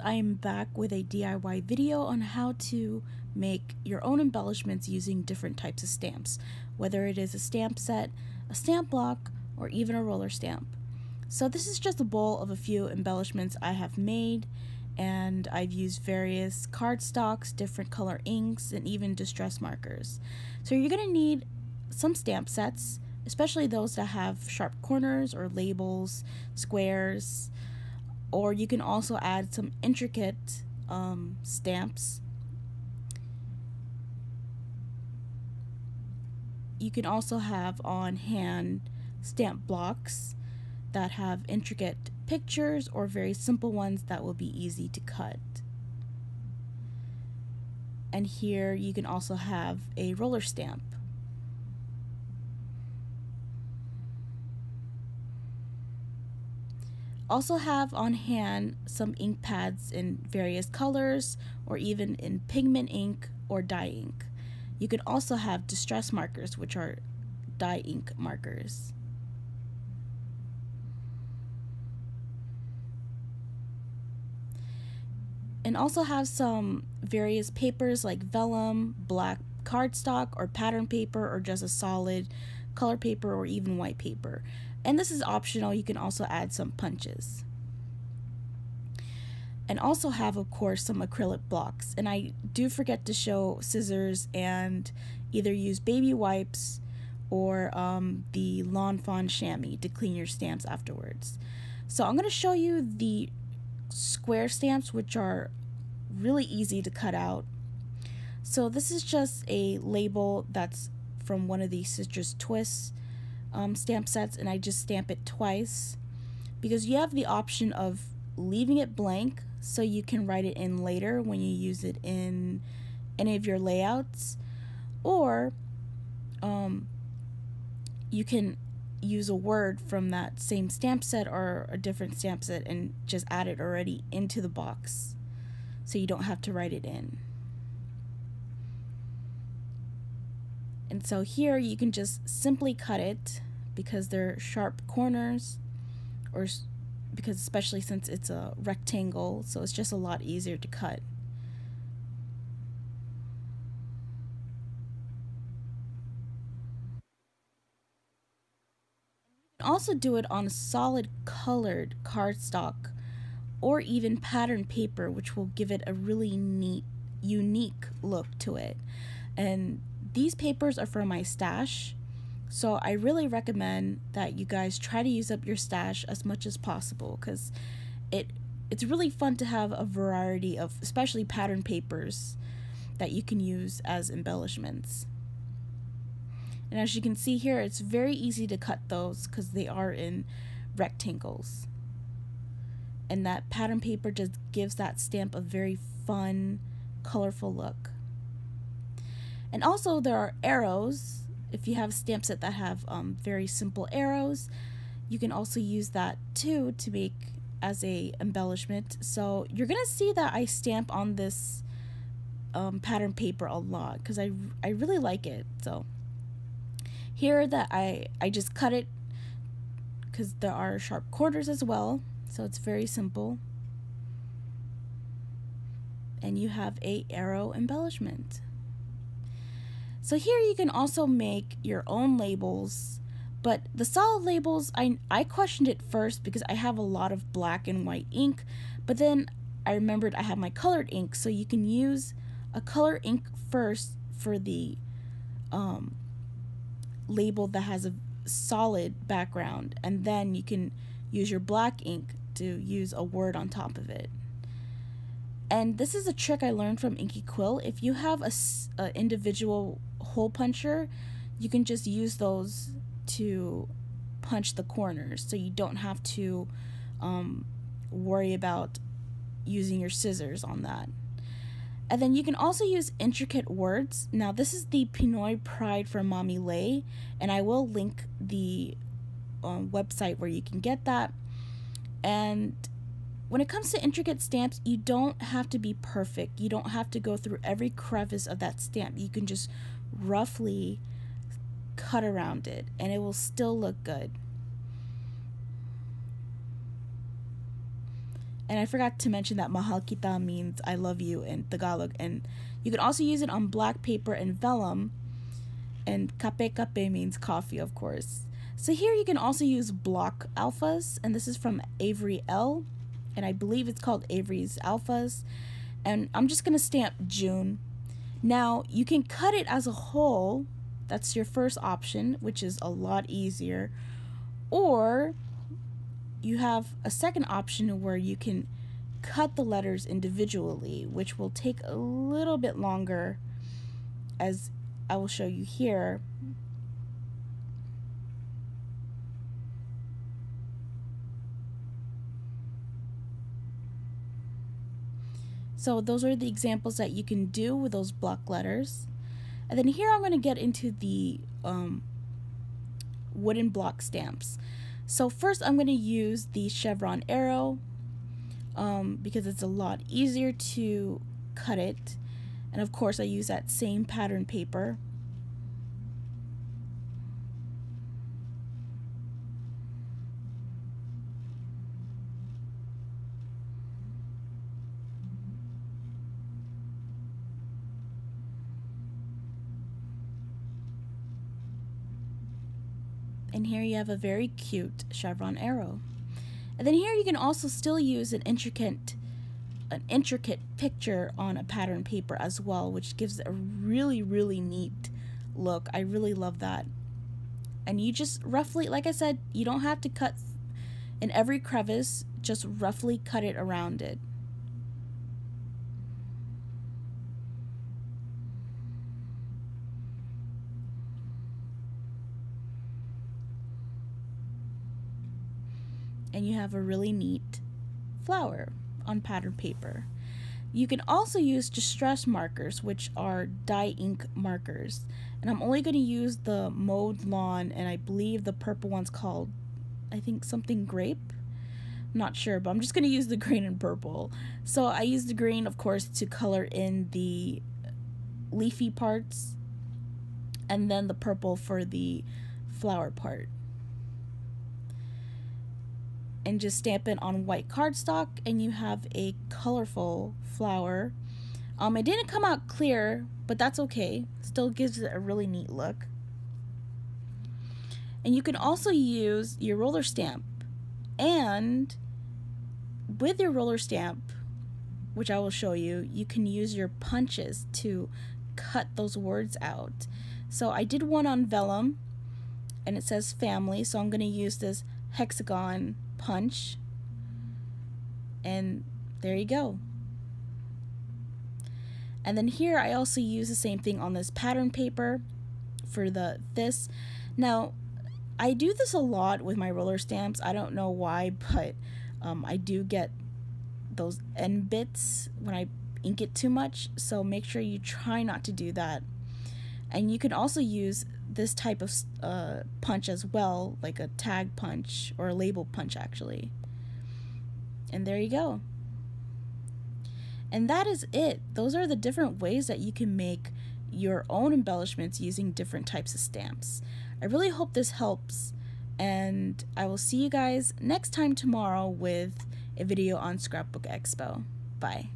I am back with a DIY video on how to make your own embellishments using different types of stamps, whether it is a stamp set, a stamp block, or even a roller stamp. So this is just a bowl of a few embellishments I have made, and I've used various cardstocks, different color inks, and even distress markers. So you're going to need some stamp sets, especially those that have sharp corners or labels, squares, or you can also add some intricate stamps. You can also have on hand stamp blocks that have intricate pictures or very simple ones that will be easy to cut. And here you can also have a roller stamp. Also have on hand some ink pads in various colors or even in pigment ink or dye ink. You can also have distress markers, which are dye ink markers. And also have some various papers like vellum, black cardstock, or pattern paper, or just a solid color paper or even white paper. And this is optional, you can also add some punches. And also have, of course, some acrylic blocks. And I do forget to show scissors and either use baby wipes or the Fawn shammy to clean your stamps afterwards. So I'm going to show you the square stamps, which are really easy to cut out. So this is just a label that's from one of the Citrus Twists stamp sets, and I just stamp it twice because you have the option of leaving it blank so you can write it in later when you use it in any of your layouts, or you can use a word from that same stamp set or a different stamp set and just add it already into the box so you don't have to write it in. And so here you can just simply cut it because they're sharp corners, or because especially since it's a rectangle, so it's just a lot easier to cut. You can also do it on a solid colored cardstock or even pattern paper, which will give it a really neat, unique look to it. And these papers are for my stash, so I really recommend that you guys try to use up your stash as much as possible, because it's really fun to have a variety of especially pattern papers that you can use as embellishments. And as you can see here, it's very easy to cut those because they are in rectangles. And that pattern paper just gives that stamp a very fun, colorful look. And also there are arrows. If you have a stamp set that have very simple arrows, you can also use that too to make as a embellishment. So you're gonna see that I stamp on this pattern paper a lot because I really like it. So here that I just cut it because there are sharp corners as well, so it's very simple. And you have a arrow embellishment. So here you can also make your own labels, but the solid labels, I questioned it first because I have a lot of black and white ink, but then I remembered I have my colored ink, so you can use a color ink first for the label that has a solid background, and then you can use your black ink to use a word on top of it. And this is a trick I learned from Inky Quill. If you have a individual hole puncher, you can just use those to punch the corners, so you don't have to worry about using your scissors on that. And then you can also use intricate words. Now this is the Pinoy Pride for Mommy Lay, and I will link the website where you can get that. And when it comes to intricate stamps, you don't have to be perfect. You don't have to go through every crevice of that stamp. You can just roughly cut around it and it will still look good. And I forgot to mention that mahal kita means I love you in Tagalog. And you can also use it on black paper and vellum. And kape kape means coffee, of course. So here you can also use block alphas. And this is from Avery L. And I believe it's called Avery's Alphas. And I'm just going to stamp June. Now, you can cut it as a whole. That's your first option, which is a lot easier. Or you have a second option where you can cut the letters individually, which will take a little bit longer, as I will show you here. So those are the examples that you can do with those block letters. And then here I'm going to get into the wooden block stamps. So first I'm going to use the chevron arrow because it's a lot easier to cut it. And of course I use that same pattern paper. And here you have a very cute chevron arrow. And then here you can also still use an intricate picture on a pattern paper as well, which gives a really, really neat look. I really love that. And you just roughly, like I said, you don't have to cut in every crevice, just roughly cut it around it. And you have a really neat flower on pattern paper. You can also use distress markers, which are dye ink markers. And I'm only going to use the mauve lawn, and I believe the purple one's called, I think, something grape. I'm not sure, but I'm just going to use the green and purple. So I use the green, of course, to color in the leafy parts, and then the purple for the flower part. And just stamp it on white cardstock, and you have a colorful flower. It didn't come out clear, but that's okay. Still gives it a really neat look. And you can also use your roller stamp. And with your roller stamp, which I will show you, you can use your punches to cut those words out. So I did one on vellum, and it says family, so I'm going to use this hexagon punch, and there you go. And then here I also use the same thing on this pattern paper for this. Now I do this a lot with my roller stamps. I don't know why, but I do get those end bits when I ink it too much, so make sure you try not to do that. And you can also use this type of punch as well, like a tag punch or a label punch actually. And there you go. And that is it. Those are the different ways that you can make your own embellishments using different types of stamps. I really hope this helps, and I will see you guys next time tomorrow with a video on Scrapbook Expo. Bye.